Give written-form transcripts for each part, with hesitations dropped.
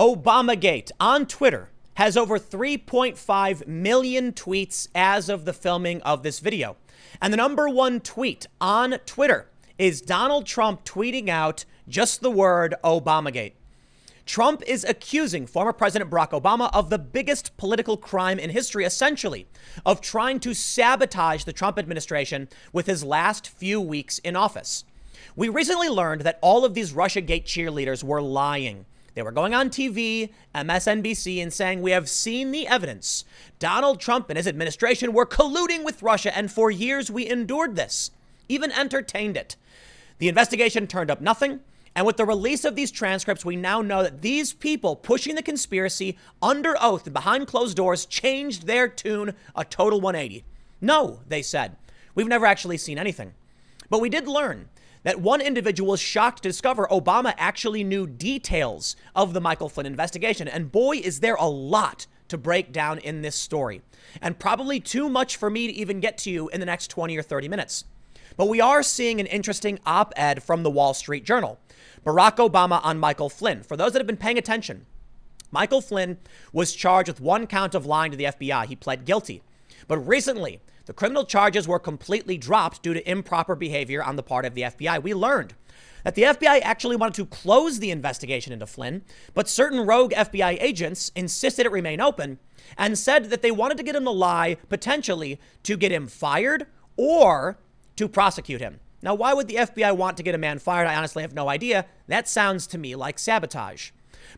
Obamagate on Twitter has over 3.5 million tweets as of the filming of this video. And the number one tweet on Twitter is Donald Trump tweeting out just the word Obamagate. Trump is accusing former President Barack Obama of the biggest political crime in history, essentially, of trying to sabotage the Trump administration with his last few weeks in office. We recently learned that all of these Russiagate cheerleaders were lying. They were going on TV, MSNBC, and saying, "We have seen the evidence. Donald Trump and his administration were colluding with Russia, and for years we endured this, even entertained it." The investigation turned up nothing. And with the release of these transcripts, we now know that these people pushing the conspiracy under oath and behind closed doors changed their tune a total 180. No, they said, we've never actually seen anything. But we did learn that one individual was shocked to discover Obama actually knew details of the Michael Flynn investigation. And boy, is there a lot to break down in this story. And probably too much for me to even get to you in the next 20 or 30 minutes. But we are seeing an interesting op-ed from the Wall Street Journal. Barack Obama on Michael Flynn. For those that have been paying attention, Michael Flynn was charged with one count of lying to the FBI. He pled guilty. But recently, the criminal charges were completely dropped due to improper behavior on the part of the FBI. We learned that the FBI actually wanted to close the investigation into Flynn, but certain rogue FBI agents insisted it remain open and said that they wanted to get him to lie, potentially to get him fired or to prosecute him. Now, why would the FBI want to get a man fired? I honestly have no idea. That sounds to me like sabotage.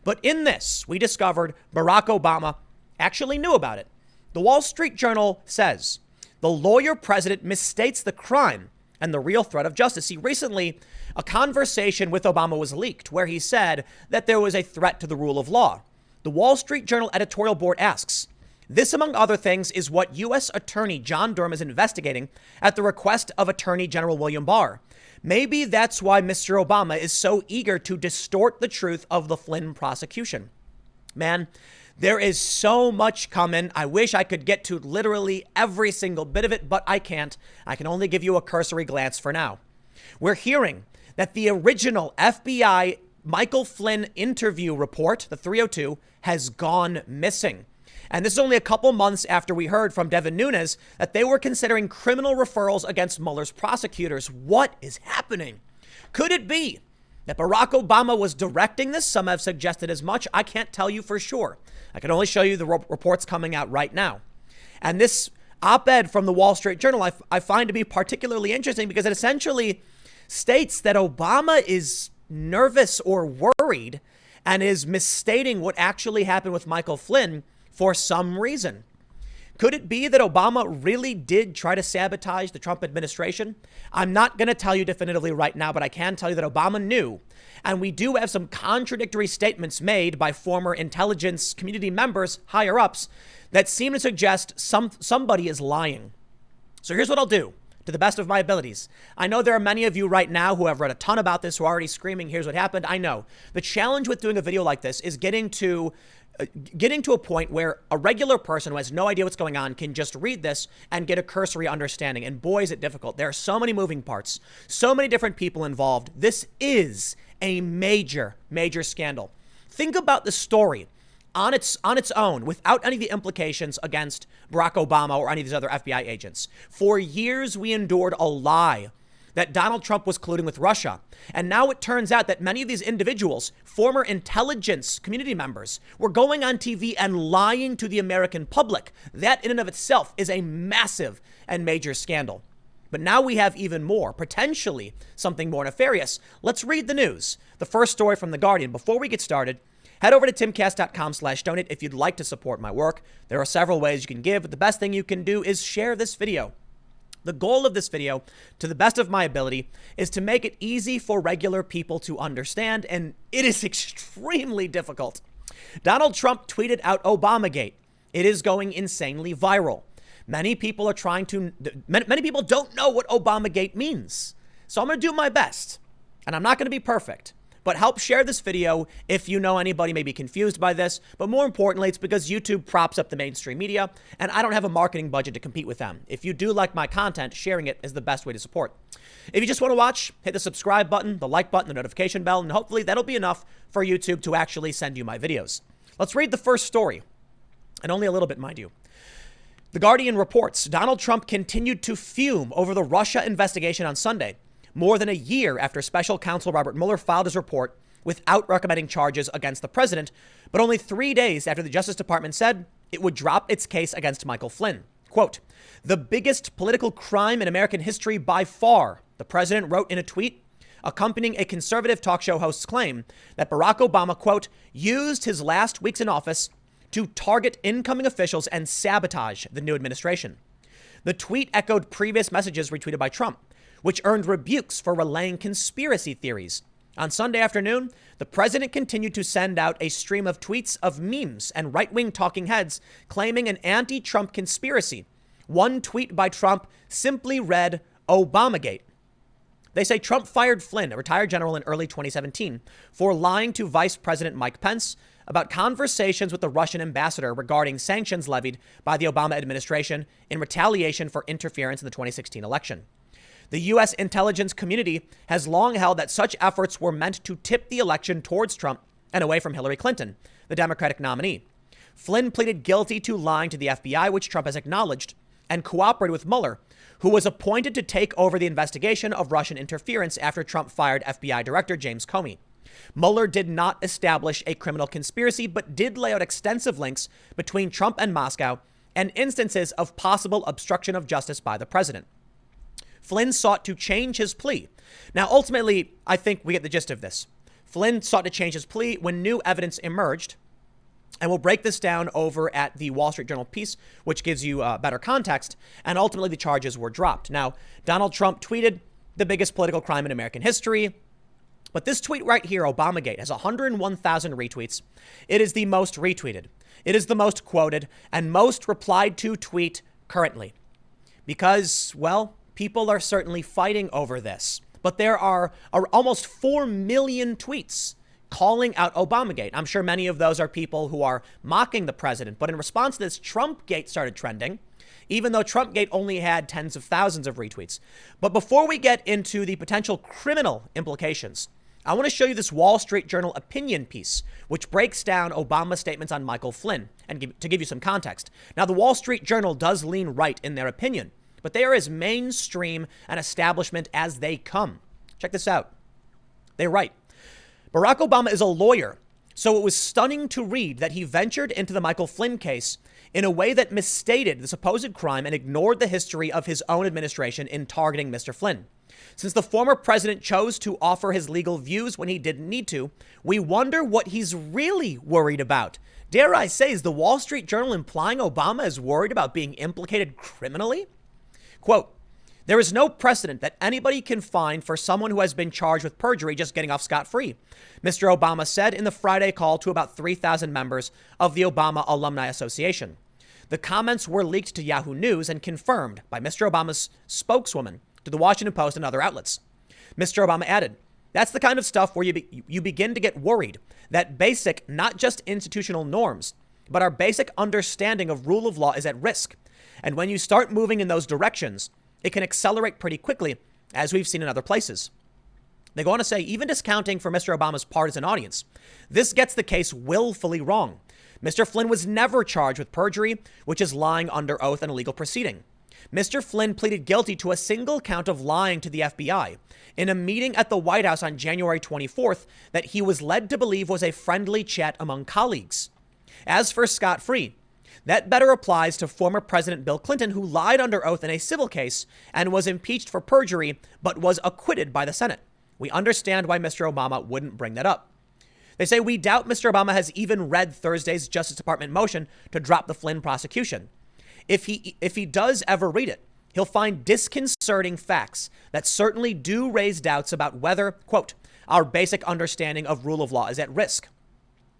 But in this, we discovered Barack Obama actually knew about it. The Wall Street Journal says the lawyer president misstates the crime and the real threat of justice. See, recently, a conversation with Obama was leaked where he said that there was a threat to the rule of law. The Wall Street Journal editorial board asks, this, among other things, is what U.S. Attorney John Durham is investigating at the request of Attorney General William Barr. Maybe that's why Mr. Obama is so eager to distort the truth of the Flynn prosecution. Man, there is so much coming. I wish I could get to literally every single bit of it, but I can't. I can only give you a cursory glance for now. We're hearing that the original FBI Michael Flynn interview report, the 302, has gone missing. And this is only a couple months after we heard from Devin Nunes that they were considering criminal referrals against Mueller's prosecutors. What is happening? Could it be that Barack Obama was directing this? Some have suggested as much. I can't tell you for sure. I can only show you the reports coming out right now. And this op-ed from the Wall Street Journal I find to be particularly interesting because it essentially states that Obama is nervous or worried and is misstating what actually happened with Michael Flynn for some reason. Could it be that Obama really did try to sabotage the Trump administration? I'm not going to tell you definitively right now, but I can tell you that Obama knew. And we do have some contradictory statements made by former intelligence community members, higher ups, that seem to suggest somebody is lying. So here's what I'll do. To the best of my abilities. I know there are many of you right now who have read a ton about this, who are already screaming, here's what happened. I know. The challenge with doing a video like this is getting to a point where a regular person who has no idea what's going on can just read this and get a cursory understanding. And boy, is it difficult. There are so many moving parts, so many different people involved. This is a major, major scandal. Think about the story on its own, without any of the implications against Barack Obama or any of these other FBI agents. For years, we endured a lie that Donald Trump was colluding with Russia. And now it turns out that many of these individuals, former intelligence community members, were going on TV and lying to the American public. That in and of itself is a massive and major scandal. But now we have even more, potentially something more nefarious. Let's read the news. The first story from The Guardian. Before we get started, head over to timcast.com/donate if you'd like to support my work. There are several ways you can give, but the best thing you can do is share this video. The goal of this video, to the best of my ability, is to make it easy for regular people to understand, and it is extremely difficult. Donald Trump tweeted out Obamagate. It is going insanely viral. Many people don't know what Obamagate means. So I'm going to do my best, and I'm not going to be perfect. But help share this video if you know anybody may be confused by this. But more importantly, it's because YouTube props up the mainstream media, and I don't have a marketing budget to compete with them. If you do like my content, sharing it is the best way to support. If you just want to watch, hit the subscribe button, the like button, the notification bell, and hopefully that'll be enough for YouTube to actually send you my videos. Let's read the first story, and only a little bit, mind you. The Guardian reports Donald Trump continued to fume over the Russia investigation on Sunday, more than a year after special counsel Robert Mueller filed his report without recommending charges against the president, but only 3 days after the Justice Department said it would drop its case against Michael Flynn. Quote, "The biggest political crime in American history by far," the president wrote in a tweet, accompanying a conservative talk show host's claim that Barack Obama, quote, "used his last weeks in office to target incoming officials and sabotage the new administration." The tweet echoed previous messages retweeted by Trump, which earned rebukes for relaying conspiracy theories. On Sunday afternoon, the president continued to send out a stream of tweets of memes and right-wing talking heads claiming an anti-Trump conspiracy. One tweet by Trump simply read, "Obamagate." They say Trump fired Flynn, a retired general in early 2017, for lying to Vice President Mike Pence about conversations with the Russian ambassador regarding sanctions levied by the Obama administration in retaliation for interference in the 2016 election. The U.S. intelligence community has long held that such efforts were meant to tip the election towards Trump and away from Hillary Clinton, the Democratic nominee. Flynn pleaded guilty to lying to the FBI, which Trump has acknowledged, and cooperated with Mueller, who was appointed to take over the investigation of Russian interference after Trump fired FBI Director James Comey. Mueller did not establish a criminal conspiracy, but did lay out extensive links between Trump and Moscow and instances of possible obstruction of justice by the president. Flynn sought to change his plea. Now, ultimately, I think we get the gist of this. Flynn sought to change his plea when new evidence emerged. And we'll break this down over at the Wall Street Journal piece, which gives you better context. And ultimately, the charges were dropped. Now, Donald Trump tweeted the biggest political crime in American history. But this tweet right here, Obamagate, has 101,000 retweets. It is the most retweeted. It is the most quoted and most replied to tweet currently. Because, well, people are certainly fighting over this. But there are almost 4 million tweets calling out Obamagate. I'm sure many of those are people who are mocking the president. But in response to this, Trumpgate started trending, even though Trumpgate only had tens of thousands of retweets. But before we get into the potential criminal implications, I want to show you this Wall Street Journal opinion piece, which breaks down Obama's statements on Michael Flynn, and to give you some context. Now, the Wall Street Journal does lean right in their opinion, but they are as mainstream an establishment as they come. Check this out. They write, Barack Obama is a lawyer, so it was stunning to read that he ventured into the Michael Flynn case in a way that misstated the supposed crime and ignored the history of his own administration in targeting Mr. Flynn. Since the former president chose to offer his legal views when he didn't need to, we wonder what he's really worried about. Dare I say, is the Wall Street Journal implying Obama is worried about being implicated criminally? Quote, there is no precedent that anybody can find for someone who has been charged with perjury just getting off scot-free, Mr. Obama said in the Friday call to about 3,000 members of the Obama Alumni Association. The comments were leaked to Yahoo News and confirmed by Mr. Obama's spokeswoman to the Washington Post and other outlets. Mr. Obama added, that's the kind of stuff where you begin to get worried that basic, not just institutional norms, but our basic understanding of rule of law is at risk. And when you start moving in those directions, it can accelerate pretty quickly, as we've seen in other places. They go on to say, even discounting for Mr. Obama's partisan audience, this gets the case willfully wrong. Mr. Flynn was never charged with perjury, which is lying under oath in a legal proceeding. Mr. Flynn pleaded guilty to a single count of lying to the FBI in a meeting at the White House on January 24th that he was led to believe was a friendly chat among colleagues. As for scot-free, that better applies to former President Bill Clinton, who lied under oath in a civil case and was impeached for perjury, but was acquitted by the Senate. We understand why Mr. Obama wouldn't bring that up. They say we doubt Mr. Obama has even read Thursday's Justice Department motion to drop the Flynn prosecution. If he does ever read it, he'll find disconcerting facts that certainly do raise doubts about whether, quote, our basic understanding of rule of law is at risk,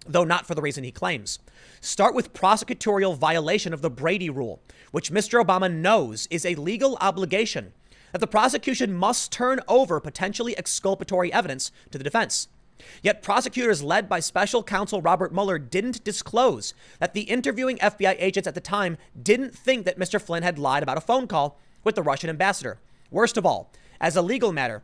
though not for the reason he claims. Start with prosecutorial violation of the Brady Rule, which Mr. Obama knows is a legal obligation that the prosecution must turn over potentially exculpatory evidence to the defense. Yet prosecutors led by special counsel Robert Mueller didn't disclose that the interviewing FBI agents at the time didn't think that Mr. Flynn had lied about a phone call with the Russian ambassador. Worst of all, as a legal matter,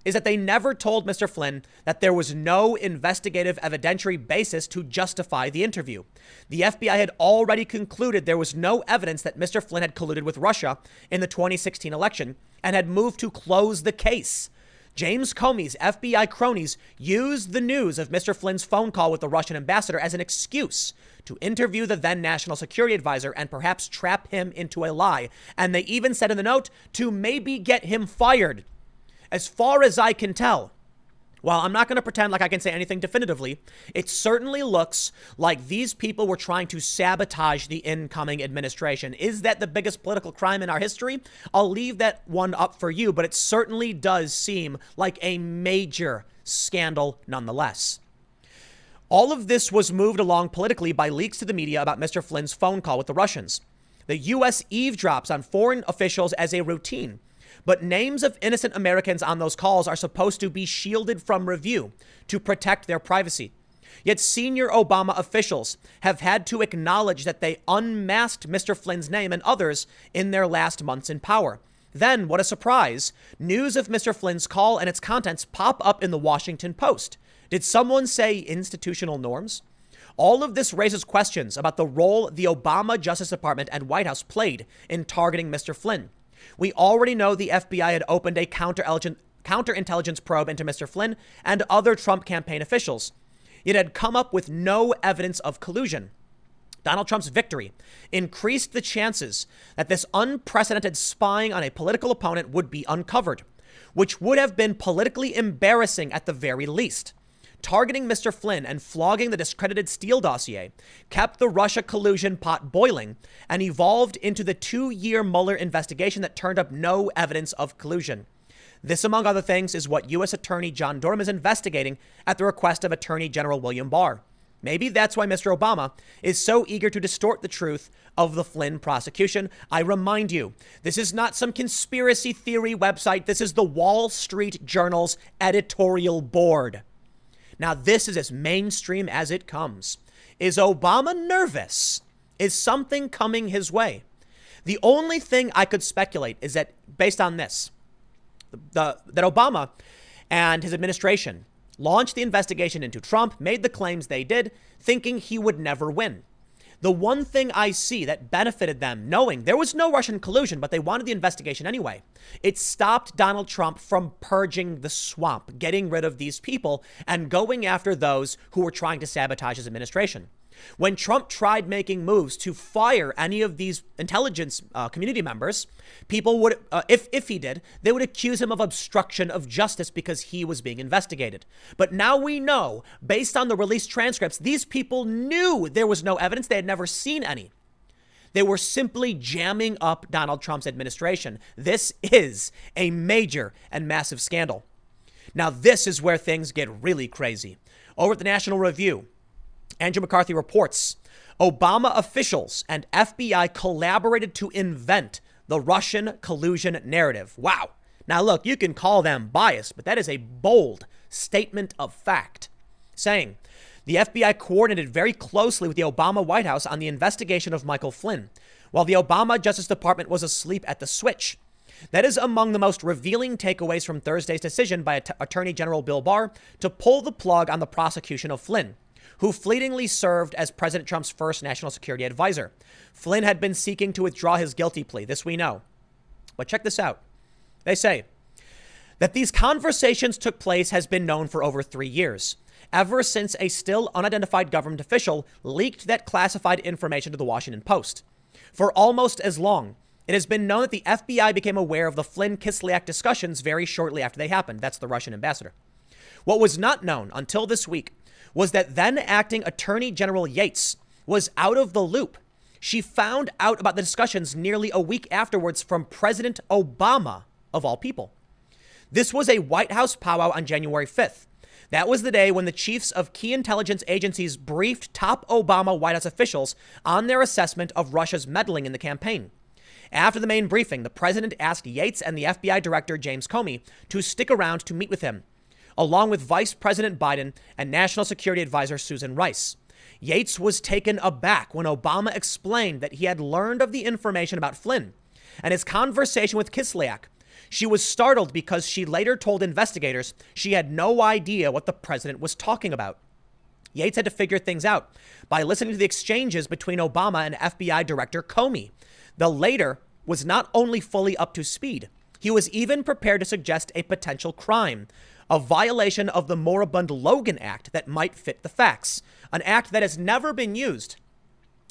is that they never told Mr. Flynn that there was no investigative evidentiary basis to justify the interview. The FBI had already concluded there was no evidence that Mr. Flynn had colluded with Russia in the 2016 election and had moved to close the case. James Comey's FBI cronies used the news of Mr. Flynn's phone call with the Russian ambassador as an excuse to interview the then national security advisor and perhaps trap him into a lie. And they even said in the note to maybe get him fired. As far as I can tell, while I'm not going to pretend like I can say anything definitively, it certainly looks like these people were trying to sabotage the incoming administration. Is that the biggest political crime in our history? I'll leave that one up for you, but it certainly does seem like a major scandal nonetheless. All of this was moved along politically by leaks to the media about Mr. Flynn's phone call with the Russians. The U.S. eavesdrops on foreign officials as a routine. But names of innocent Americans on those calls are supposed to be shielded from review to protect their privacy. Yet senior Obama officials have had to acknowledge that they unmasked Mr. Flynn's name and others in their last months in power. Then, what a surprise, news of Mr. Flynn's call and its contents pop up in the Washington Post. Did someone say institutional norms? All of this raises questions about the role the Obama Justice Department and White House played in targeting Mr. Flynn. We already know the FBI had opened a counterintelligence probe into Mr. Flynn and other Trump campaign officials. It had come up with no evidence of collusion. Donald Trump's victory increased the chances that this unprecedented spying on a political opponent would be uncovered, which would have been politically embarrassing at the very least. Targeting Mr. Flynn and flogging the discredited Steele dossier kept the Russia collusion pot boiling and evolved into the 2-year Mueller investigation that turned up no evidence of collusion. This, among other things, is what U.S. Attorney John Durham is investigating at the request of Attorney General William Barr. Maybe that's why Mr. Obama is so eager to distort the truth of the Flynn prosecution. I remind you, this is not some conspiracy theory website. This is the Wall Street Journal's editorial board. Now, this is as mainstream as it comes. Is Obama nervous? Is something coming his way? The only thing I could speculate is that, based on this, that Obama and his administration launched the investigation into Trump, made the claims they did, thinking he would never win. The one thing I see that benefited them, knowing there was no Russian collusion, but they wanted the investigation anyway, it stopped Donald Trump from purging the swamp, getting rid of these people and going after those who were trying to sabotage his administration. When Trump tried making moves to fire any of these intelligence community members, people would, if he did, they would accuse him of obstruction of justice because he was being investigated. But now we know, based on the released transcripts, these people knew there was no evidence. They had never seen any. They were simply jamming up Donald Trump's administration. This is a major and massive scandal. Now, this is where things get really crazy. Over at the National Review, Andrew McCarthy reports Obama officials and FBI collaborated to invent the Russian collusion narrative. Wow. Now, look, you can call them biased, but that is a bold statement of fact, saying the FBI coordinated very closely with the Obama White House on the investigation of Michael Flynn, while the Obama Justice Department was asleep at the switch. That is among the most revealing takeaways from Thursday's decision by Attorney General Bill Barr to pull the plug on the prosecution of Flynn, who fleetingly served as President Trump's first national security advisor. Flynn had been seeking to withdraw his guilty plea. This we know. But check this out. They say that these conversations took place has been known for over 3 years, ever since a still unidentified government official leaked that classified information to the Washington Post. For almost as long, it has been known that the FBI became aware of the Flynn-Kislyak discussions very shortly after they happened. That's the Russian ambassador. What was not known until this week was that then acting Attorney General Yates was out of the loop. She found out about the discussions nearly a week afterwards from President Obama, of all people. This was a White House powwow on January 5th. That was the day when the chiefs of key intelligence agencies briefed top Obama White House officials on their assessment of Russia's meddling in the campaign. After the main briefing, the president asked Yates and the FBI director, James Comey, to stick around to meet with him. along with Vice President Biden and National Security Advisor Susan Rice. Yates was taken aback when Obama explained that he had learned of the information about Flynn and his conversation with Kislyak. She was startled because she later told investigators she had no idea what the president was talking about. Yates had to figure things out by listening to the exchanges between Obama and FBI Director Comey. The latter was not only fully up to speed, he was even prepared to suggest a potential crime, a violation of the moribund Logan Act that might fit the facts, an act that has never been used,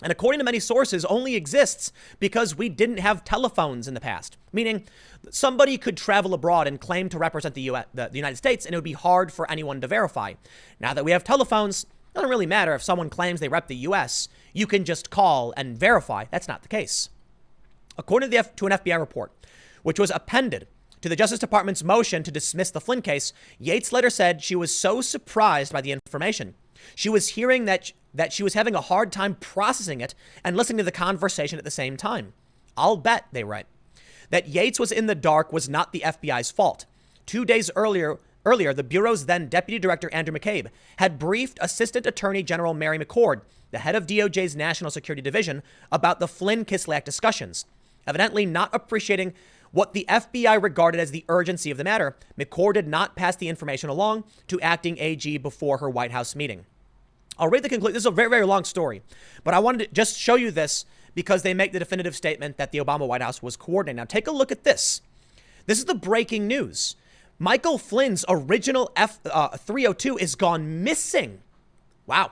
and according to many sources only exists because we didn't have telephones in the past, meaning somebody could travel abroad and claim to represent the United States, and it would be hard for anyone to verify. Now that we have telephones, it doesn't really matter if someone claims they rep the U.S. You can just call and verify. That's not the case. According to an FBI report, which was appended to the Justice Department's motion to dismiss the Flynn case, Yates' letter said she was so surprised by the information. She was hearing that she was having a hard time processing it and listening to the conversation at the same time. I'll bet, they write, that Yates was in the dark was not the FBI's fault. 2 days earlier, the Bureau's then Deputy Director Andrew McCabe had briefed Assistant Attorney General Mary McCord, the head of DOJ's National Security Division, about the Flynn-Kislyak discussions. Evidently not appreciating what the FBI regarded as the urgency of the matter, McCord did not pass the information along to acting AG before her White House meeting. I'll read the conclusion. This is a very, very long story, but I wanted to just show you this because they make the definitive statement that the Obama White House was coordinating. Now, take a look at this. This is the breaking news. Michael Flynn's original F-302 is gone missing. Wow.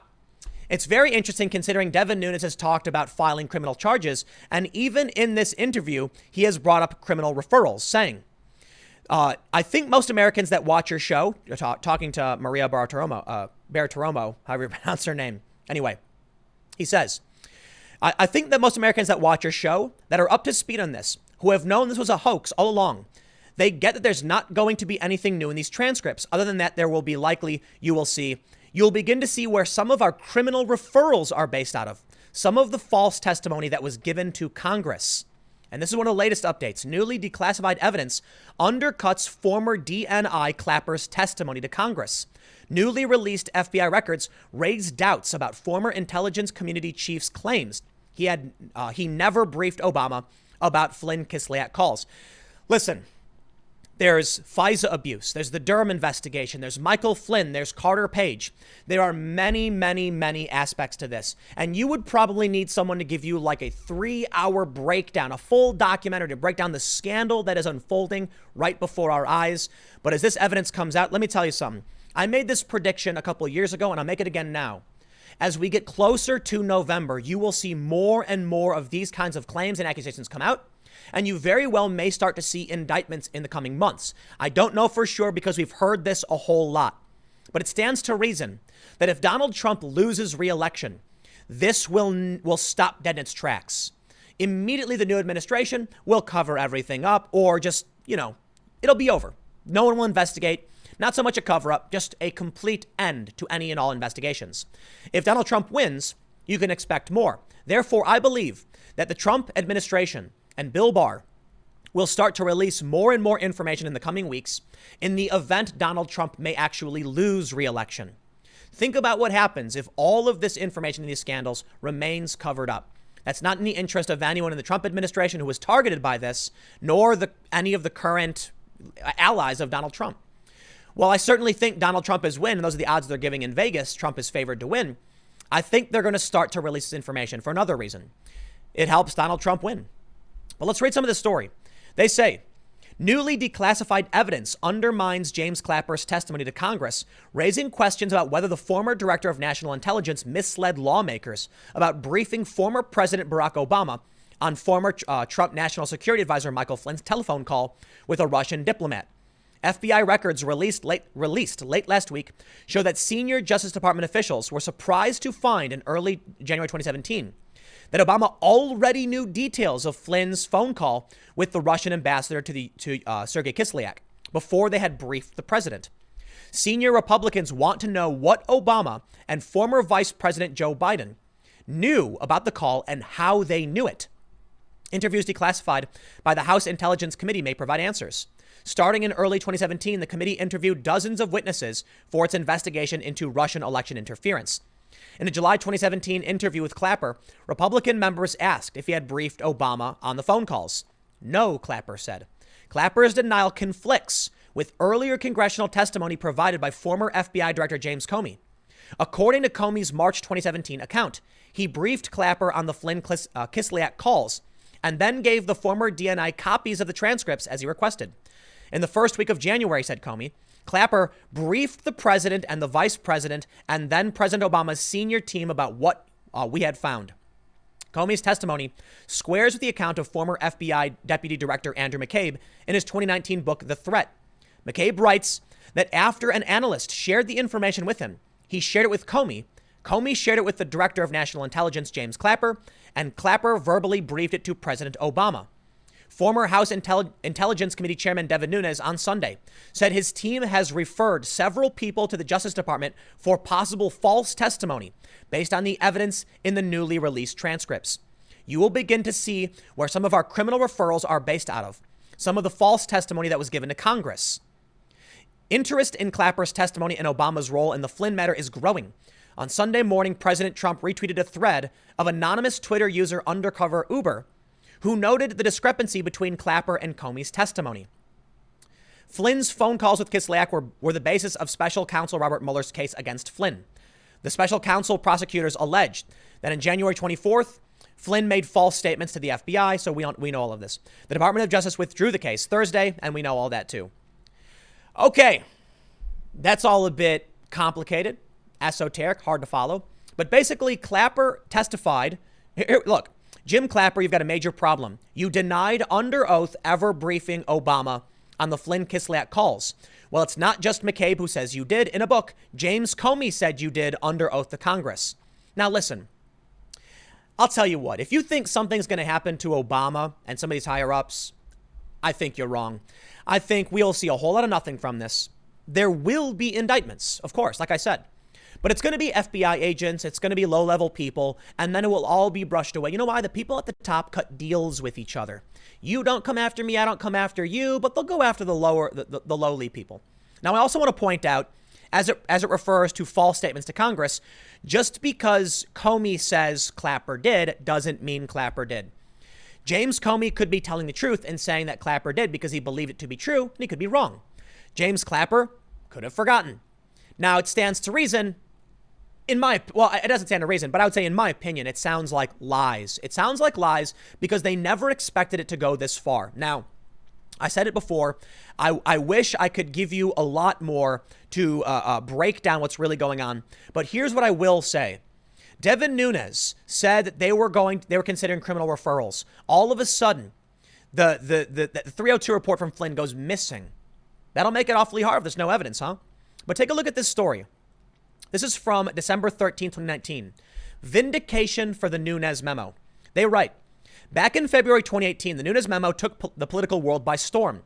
It's very interesting considering Devin Nunes has talked about filing criminal charges, and even in this interview, he has brought up criminal referrals, saying, I think most Americans that watch your show, talking to Maria Bartiromo, however you pronounce her name. Anyway, he says, I think that most Americans that watch your show that are up to speed on this, who have known this was a hoax all along, they get that there's not going to be anything new in these transcripts. Other than that, there will be likely, you'll begin to see where some of our criminal referrals are based out of. Some of the false testimony that was given to Congress. And this is one of the latest updates. Newly declassified evidence undercuts former DNI clapper's testimony to Congress. Newly released FBI records raised doubts about former intelligence community chief's claims he never briefed Obama about Flynn-Kislyak calls. Listen, there's FISA abuse. There's the Durham investigation. There's Michael Flynn. There's Carter Page. There are many, many, many aspects to this. And you would probably need someone to give you like a 3-hour breakdown, a full documentary to break down the scandal that is unfolding right before our eyes. But as this evidence comes out, let me tell you something. I made this prediction a couple of years ago, and I'll make it again now. As we get closer to November, you will see more and more of these kinds of claims and accusations come out. And you very well may start to see indictments in the coming months. I don't know for sure because we've heard this a whole lot. But it stands to reason that if Donald Trump loses re-election, this will stop dead in its tracks. Immediately, the new administration will cover everything up or just, it'll be over. No one will investigate. Not so much a cover-up, just a complete end to any and all investigations. If Donald Trump wins, you can expect more. Therefore, I believe that the Trump administration and Bill Barr will start to release more and more information in the coming weeks in the event Donald Trump may actually lose re-election. Think about what happens if all of this information in these scandals remains covered up. That's not in the interest of anyone in the Trump administration who was targeted by this, nor any of the current allies of Donald Trump. While I certainly think Donald Trump is win, and those are the odds they're giving in Vegas, Trump is favored to win, I think they're going to start to release this information for another reason. It helps Donald Trump win. But let's read some of this story. They say, newly declassified evidence undermines James Clapper's testimony to Congress, raising questions about whether the former director of national intelligence misled lawmakers about briefing former President Barack Obama on former Trump National Security Advisor Michael Flynn's telephone call with a Russian diplomat. FBI records released late last week show that senior Justice Department officials were surprised to find in early January 2017 that Obama already knew details of Flynn's phone call with the Russian ambassador to Sergei Kislyak before they had briefed the president. Senior Republicans want to know what Obama and former Vice President Joe Biden knew about the call and how they knew it. Interviews declassified by the House Intelligence Committee may provide answers. Starting in early 2017, the committee interviewed dozens of witnesses for its investigation into Russian election interference. In a July 2017 interview with Clapper, Republican members asked if he had briefed Obama on the phone calls. No, Clapper said. Clapper's denial conflicts with earlier congressional testimony provided by former FBI Director James Comey. According to Comey's March 2017 account, he briefed Clapper on the Flynn Kislyak calls and then gave the former DNI copies of the transcripts as he requested. In the first week of January, said Comey, Clapper briefed the president and the vice president and then President Obama's senior team about what we had found. Comey's testimony squares with the account of former FBI Deputy Director Andrew McCabe in his 2019 book, The Threat. McCabe writes that after an analyst shared the information with him, he shared it with Comey. Comey shared it with the Director of National Intelligence, James Clapper, and Clapper verbally briefed it to President Obama. Former House Intelligence Committee Chairman Devin Nunes on Sunday said his team has referred several people to the Justice Department for possible false testimony based on the evidence in the newly released transcripts. You will begin to see where some of our criminal referrals are based out of, some of the false testimony that was given to Congress. Interest in Clapper's testimony and Obama's role in the Flynn matter is growing. On Sunday morning, President Trump retweeted a thread of anonymous Twitter user Undercover Uber, who noted the discrepancy between Clapper and Comey's testimony. Flynn's phone calls with Kislyak were the basis of special counsel Robert Mueller's case against Flynn. The special counsel prosecutors alleged that on January 24th, Flynn made false statements to the FBI, so we know all of this. The Department of Justice withdrew the case Thursday, and we know all that too. Okay, that's all a bit complicated, esoteric, hard to follow. But basically, Clapper testified. Here, look, Jim Clapper, you've got a major problem. You denied under oath ever briefing Obama on the Flynn Kislyak calls. Well, it's not just McCabe who says you did. In a book, James Comey said you did under oath to Congress. Now, listen, I'll tell you what. If you think something's going to happen to Obama and some of these higher ups, I think you're wrong. I think we'll see a whole lot of nothing from this. There will be indictments, of course, like I said. But it's going to be FBI agents, it's going to be low-level people, and then it will all be brushed away. You know why? The people at the top cut deals with each other. You don't come after me, I don't come after you, but they'll go after the lowly people. Now, I also want to point out, as it refers to false statements to Congress, just because Comey says Clapper did doesn't mean Clapper did. James Comey could be telling the truth and saying that Clapper did because he believed it to be true, and he could be wrong. James Clapper could have forgotten. Now, it stands to reason. It doesn't stand to reason, but I would say, in my opinion, it sounds like lies. It sounds like lies because they never expected it to go this far. Now, I said it before. I wish I could give you a lot more to break down what's really going on. But here's what I will say. Devin Nunes said that they were considering criminal referrals. All of a sudden, the 302 report from Flynn goes missing. That'll make it awfully hard if there's no evidence, huh? But take a look at this story. This is from December 13, 2019. Vindication for the Nunez memo. They write, back in February 2018, the Nunez memo took the political world by storm.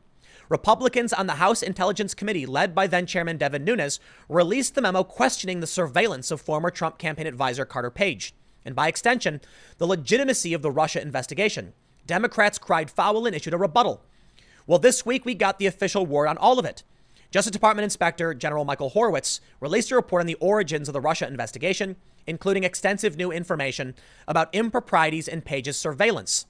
Republicans on the House Intelligence Committee, led by then-Chairman Devin Nunes, released the memo questioning the surveillance of former Trump campaign advisor Carter Page, and by extension, the legitimacy of the Russia investigation. Democrats cried foul and issued a rebuttal. Well, this week we got the official word on all of it. Justice Department Inspector General Michael Horowitz released a report on the origins of the Russia investigation, including extensive new information about improprieties in Page's surveillance.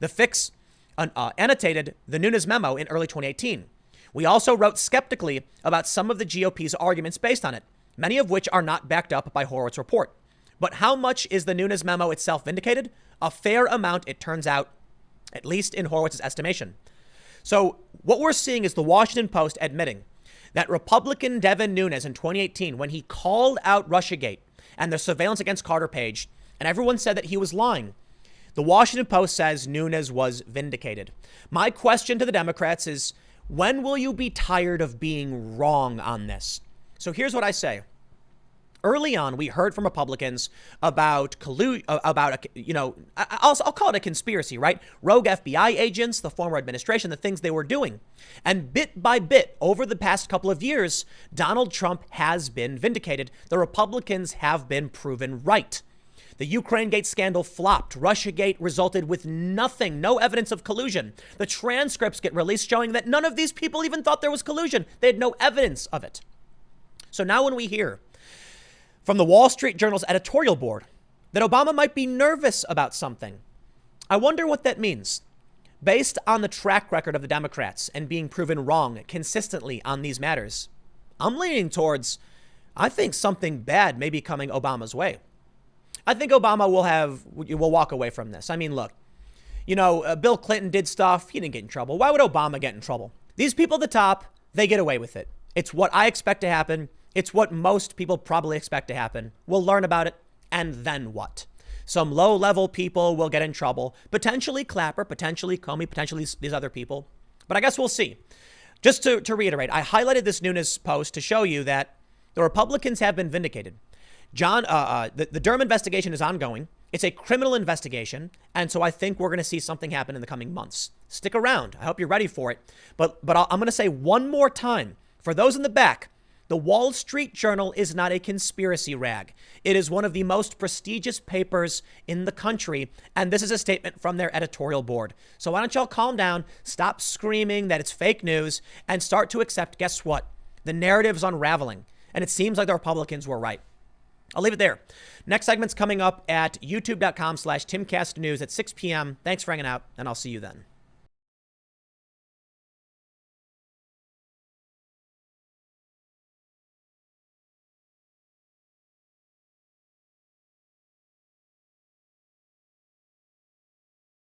The fix annotated the Nunes memo in early 2018. We also wrote skeptically about some of the GOP's arguments based on it, many of which are not backed up by Horowitz's report. But how much is the Nunes memo itself vindicated? A fair amount, it turns out, at least in Horowitz's estimation. So what we're seeing is the Washington Post admitting that Republican Devin Nunes in 2018, when he called out Russiagate and the surveillance against Carter Page, and everyone said that he was lying, the Washington Post says Nunes was vindicated. My question to the Democrats is, when will you be tired of being wrong on this? So here's what I say. Early on, we heard from Republicans about collusion, I'll call it a conspiracy, right? Rogue FBI agents, the former administration, the things they were doing. And bit by bit, over the past couple of years, Donald Trump has been vindicated. The Republicans have been proven right. The Ukrainegate scandal flopped. Russiagate resulted with nothing, no evidence of collusion. The transcripts get released showing that none of these people even thought there was collusion. They had no evidence of it. So now when we hear from the Wall Street Journal's editorial board that Obama might be nervous about something, I wonder what that means. Based on the track record of the Democrats and being proven wrong consistently on these matters, I'm leaning towards, I think something bad may be coming Obama's way. I think Obama will walk away from this. I mean, look, Bill Clinton did stuff. He didn't get in trouble. Why would Obama get in trouble? These people at the top, they get away with it. It's what I expect to happen. It's what most people probably expect to happen. We'll learn about it. And then what? Some low-level people will get in trouble, potentially Clapper, potentially Comey, potentially these other people. But I guess we'll see. Just to reiterate, I highlighted this Nunez post to show you that the Republicans have been vindicated. The Durham investigation is ongoing. It's a criminal investigation. And so I think we're going to see something happen in the coming months. Stick around. I hope you're ready for it. But I'm going to say one more time, for those in the back, the Wall Street Journal is not a conspiracy rag. It is one of the most prestigious papers in the country. And this is a statement from their editorial board. So why don't y'all calm down, stop screaming that it's fake news, and start to accept, guess what? The narrative's unraveling. And it seems like the Republicans were right. I'll leave it there. Next segment's coming up at youtube.com/TimCastNews at 6 p.m. Thanks for hanging out, and I'll see you then.